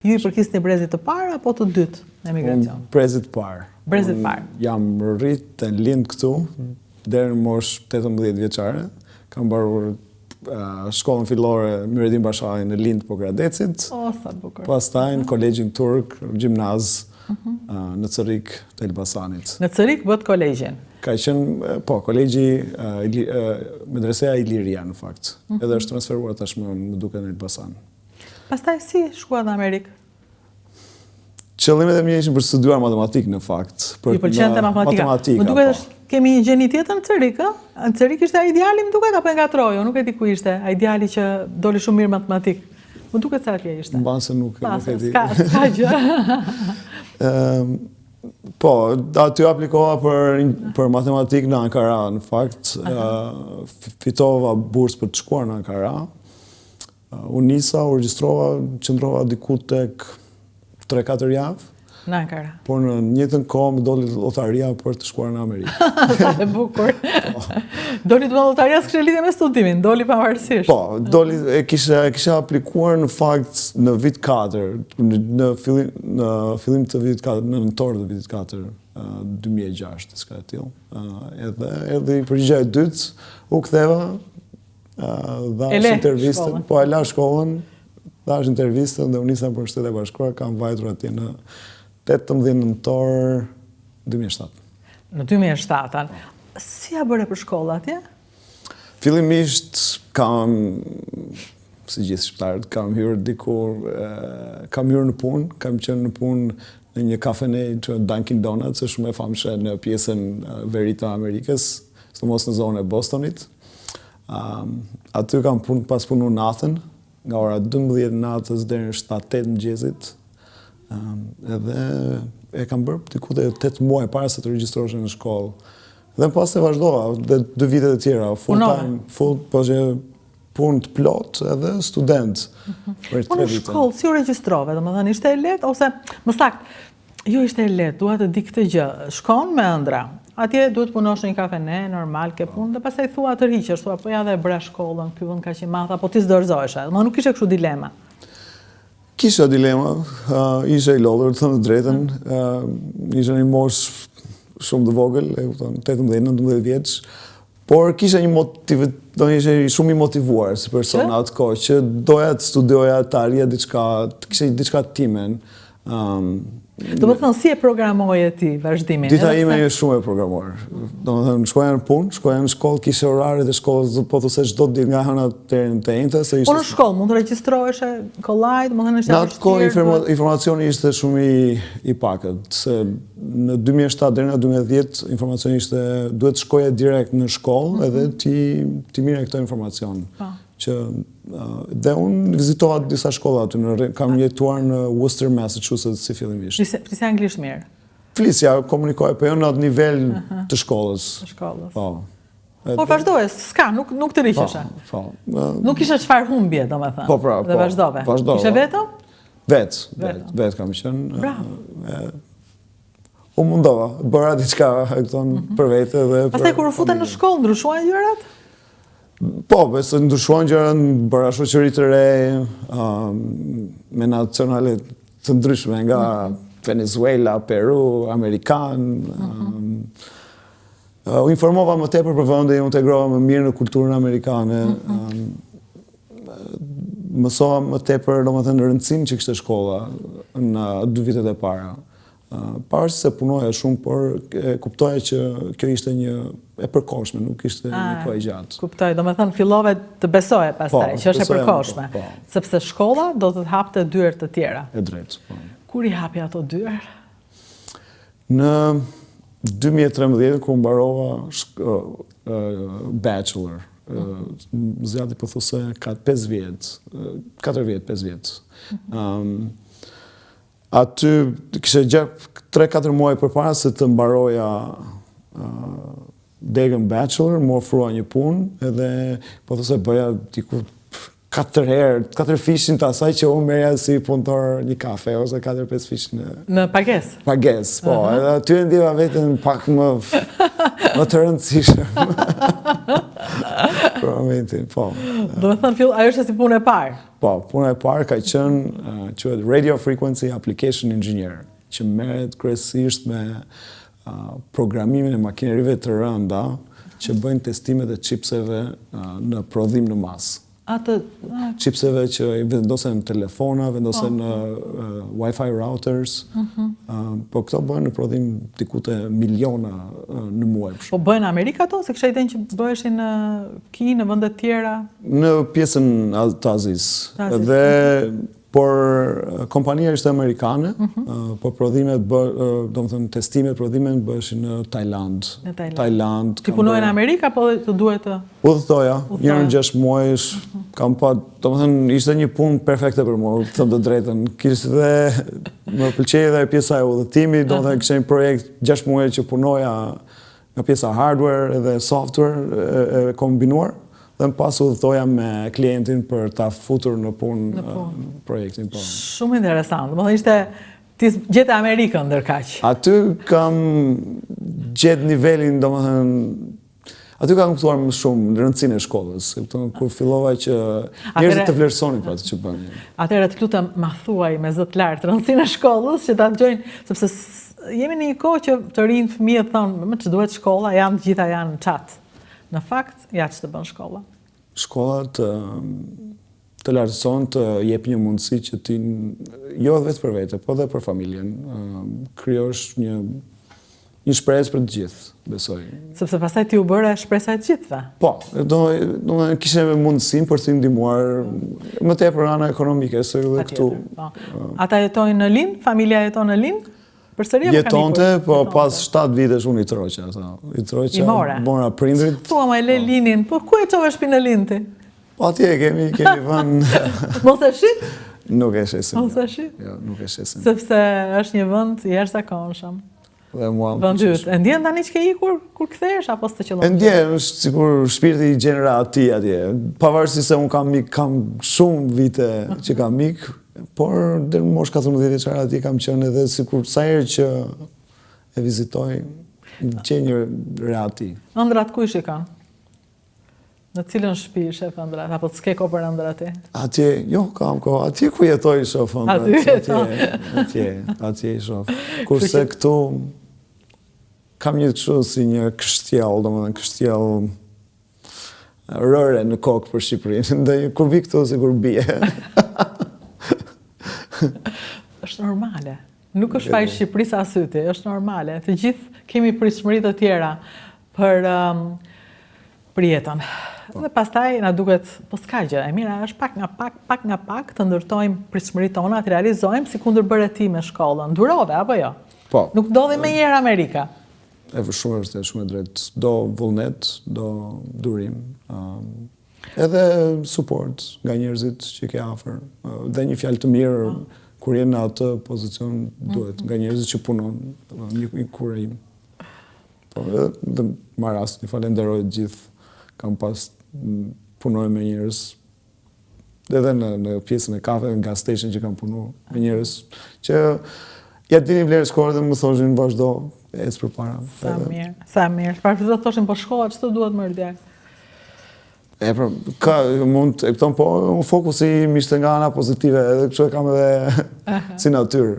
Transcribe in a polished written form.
Ju I përkisni brezit të parë apo të dytë në emigracion? Brezit parë. Brezit parë. Jam rrit të lind këtu, deri në moshë 18 vjeçare. Kam mbarur shkollën fillore Myredin Bashari në Lind Pogradecit. Sa bukur. Pastaj në kolegjin turk, gjimnaz në Cërik të Elbasanit. Në Cërik bët kolegjin? Ka qenë, kolegji Medreseja Iliria në fakt. Edhe është transferuar tashmë më duket në Elbasan. Pastaj si shkuat në Amerikë? Qëllimet e mia ishin për studiuar matematikë në fakt. Ju pëlqente matematika? Më duket është kemi një gjeni tjetër në Cërik, ë? Në Cërik ishte ideali, më duket, apo e ngatroj, nuk e di ku ishte, ideali që doli shumë mirë matematikë. Më duket se atje ishte. Mban se nuk e di. Ska gjë. Po, aty aplikova për matematikë në Ankara, në fakt. Fitova bursë për të shkuar në Ankara. U nisa, u regjistrova, qëndrova diku tek 3-4 javë. Në Ankara. Por në njëjtën kohë më doli lotaria për të shkuar në Amerikë. Sa e bukur. Doli të lotaria s'kishte lidhje me studimin, doli pavarësisht. Po, doli kisha aplikuar në fakt në vit 4, në fillim të vitit 4, në nëntor të vitit 4, 2006, diçka e tillë. Edhe I përgjigja e dytë u ktheva, dhash intervistën, po e la shkollën, dhash intervistën dhe u nisa për Shtetet e Bashkuara, kam vajtur atje në 18 nëntor 2007. Në 2007, si ja bëre për shkollë atje? Fillimisht kam, si gjithë shqiptarët, kam hyrë dikur, kam hyrë në punë, kam qenë në punë në një kafene që Dunkin Donuts, është shumë e famshme në pjesën veri të Amerikës, sidomos në zonën e Bostonit. Aty kam pas punu natën, nga ora 12 natës deri në 7-8 mëngjesit. Edhe e kam bërë diku te 8 muaj para se të regjistrohesha në shkollë. Dhe pas e vazhdova, dhe 2 vitet e tjera, full time, po që punë të plot edhe student. Për 3 vite. Në shkollë, si u regjistrove? Domethënë ishte e lehtë ose më saktë, jo ishte e lehtë, dua të di këtë gjë. Shkon me ëndra. Atje duhet punosh në një kafene, normal, ke punë, dhe pastaj thua tërhiqesh, thua po ja dhe e bëra shkollën, ky vend kaq I madh, apo ti s'dorëzohesh. Domethënë nuk kishte kështu dilema. Kisha dilema, isha I lodhur, të thënë të drejtën, isha një moshë shumë të vogël, 18-19 vjeç, por kisha një isha shumë I motivuar si person atë kohë, që doja të studioja, të arrija diçka, të kisha diçka timen. Do të thënë, si e programoje ti vazhdimin? Dita ime është shumë e programuar. Do të thënë, shkoja në punë, shkoja në shkollë, kishe oraret e shkollës, po të se çdo ditë nga hëna deri në të njëjtë. Po në shkollë, mund të regjistrohesh kollaj, domethënë ishte vështirë. Në atë kohë informacioni ishte shumë I pakët, se në 2007 deri në 2010 informacioni ishte duhet shkoje direkt në shkollë edhe ti mirë këto informacion. Dhe unë vizitova disa shkolla aty, kam jetuar në Worcester, Massachusetts si fillimisht. Flisja anglisht mirë? Flisja, komunikoj, po jo në atë nivel të shkollës. Po vazhdoje, s'ka, nuk të rishesha. Nuk isha çfarë humbje, domethënë. Po pra, dhe vazhdove. Ishe vetëm? Vetë kam qenë. Bravo. U mundova, bëra diçka për vete dhe për... Pastaj kur u futa në shkollë, ndryshuan gjërat? Po, besë ndryshuan gjërat, bëra shoqëri të re, me nacionale të ndryshme, nga Venezuela, Peru, Amerikan. U informova më tepër për vende, u integrova më mirë në kulturën amerikane. Mësova më tepër, domethënë, rëndësinë që kishte shkolla në 2 vitet e para. Pavarësisht se punoja shumë, por kuptoja që kjo ishte një e përkohshme, nuk ishte një kohë gjatë. Kuptoj, domethënë fillove të besoje pastaj, që është e përkohshme. Sepse shkolla do të hapte dyert të tjera. E drejtë, po. Kur I hapi ato dyer? Në 2013, kur mbarova bachelor, zgjati pothuajse 5 vjet, 4 vjet, 5 vjet. Aty kishe gjatë 3-4 muaj përpara se të mbaroja degën bachelor, më ofrua një punë edhe pothuajse bëja diku 4 fishin të asaj që unë merja si punëtor një kafe, ose 4-5 fishin në pagesë. Pagesë, po. Edhe aty e ndjeva vetën pak më të rëndësishme. Për momentin, po. Do me thënë, ajo është si punë e parë? Po, punë e parë ka qenë quhet Radio Frequency Application Engineer, që merret kryesisht me programimin e makinerive të rënda që bëjnë testimet e chipseve në prodhim në masë. Chipseve që i vendosen telefona, vendosen Wi-Fi routers, po këto bëhen në prodhim diku te miliona në muaj. Po bëhen në Amerikë ato, se kisha idenë që bëheshin në Kinë, në vende të tjera? Në pjesën të Azisë. Dhe por kompania ishte amerikane, por prodhimet, do më thënë, testimet, prodhimet bëheshin në Tajland. Në Tajland. Ti punoj në Amerikë, apo të duhet të... Udhëtoja, 1-6 muajsh, kam pa, do më thënë, ishte një punë perfekte për mua, të thëmë të drejten. Kishte dhe, më pëlqej dhe pjesa e udhëtimi, do më thënë, kishte një projekt 6 muaj që punoja nga pjesa hardware dhe software e kombinuar. Dhe më pas udhëtoja me klientin për ta futur në punë projektin. Shumë interesant. Më thënë ishte, ti gjete Amerikën ndërkaq. Aty kam gjetë nivelin, do më thënë, aty kam kuptuar më shumë rëndësinë e shkollës. Kur fillova që njerëzit të vlerësonin për atë që bënin. Atëherë të lutem ma thuaj me zot lart rëndësinë e shkollës që ta dëgjojnë, sepse jemi në një kohë që të rinë fëmijët thonë, më që duhet shkolla, janë gjitha janë në chat. Në fakt, ja që të bën shkolla? Shkolla të lartëson, të jep një mundësi që ti, jo vetë për vete, po dhe për familjen, krijosh një shpresë për të gjithë, besoj. Sepse pastaj ti u bëre shpresa e të gjithëve? Po, kishe mundësin për të ndihmuar më tepër ana ekonomike, se edhe këtu. Ata jetojnë në Linë? Familja jeton në Linë? Jetonte, po pas 7 vitesh unë i troqa. I troqa, mora prindrit. Thua ma e le Linin, po ku e qove shpi në Linë ti? Po atje kemi vënd... Mos e shit? Nuk e shesim. Mos e shit? Jo, nuk e shesim. Sepse është një vënd i jashtëzakonshëm. Dhe mua më pëlqesh. E ndjen tani që ke ikur kur kthehesh apo s'të qëllon? E ndjen, është sikur shpirti i gjenë ati atje. Pavarësisht se unë kam shumë vite që kam mik, por deri në moshë 14 vjeçare atje kam qenë edhe sikur sa herë që e vizitoj, gjej një reati. Ëndrat ku i shikon? Në cilën shtëpi shef ëndrat, apo s'ke kohë për ëndrat ti? Atje, jo, kam kohë. Atje ku jetoj shoh ëndrat. Atje i shoh. Kurse këtu kam një kështu si një kështjell, domethënë kështjell rëre në kokë për Shqipërinë. Dhe kur vi këtu sikur bie. Është normale. Nuk është faj Shqipërisë asyti, është normale. Të gjithë kemi pritshmëri të tjera për jetën. Dhe pastaj na duket, po s'ka gjë, e mira është pak nga pak të ndërtojmë pritshmëritë tona, të realizojmë si kundër bëre ti me shkollën. Durove apo jo? Po. Nuk ndodhi menjëherë Amerika. Shumë është shumë e drejtë. Do vullnet, do durim. Edhe support nga njerëzit që ke afër. Dhe një fjalë të mirë kur je në atë pozicion duhet nga njerëzit që punon, një kurrim. Po edhe marr rast, një falenderoj të gjithë. Kam pas punoj me njerëz edhe në pjesën e kafe, në gas station që kam punuar me njerëz që ja dini vlerë shkollë dhe më thoshin vazhdo, ecë përpara. Sa mirë. Para të thoshin po shkolla, ç'të duhet më rdjak? Mund e këton, po fokusi im ishte nga ana pozitive, edhe kështu e kam edhe si natyrë.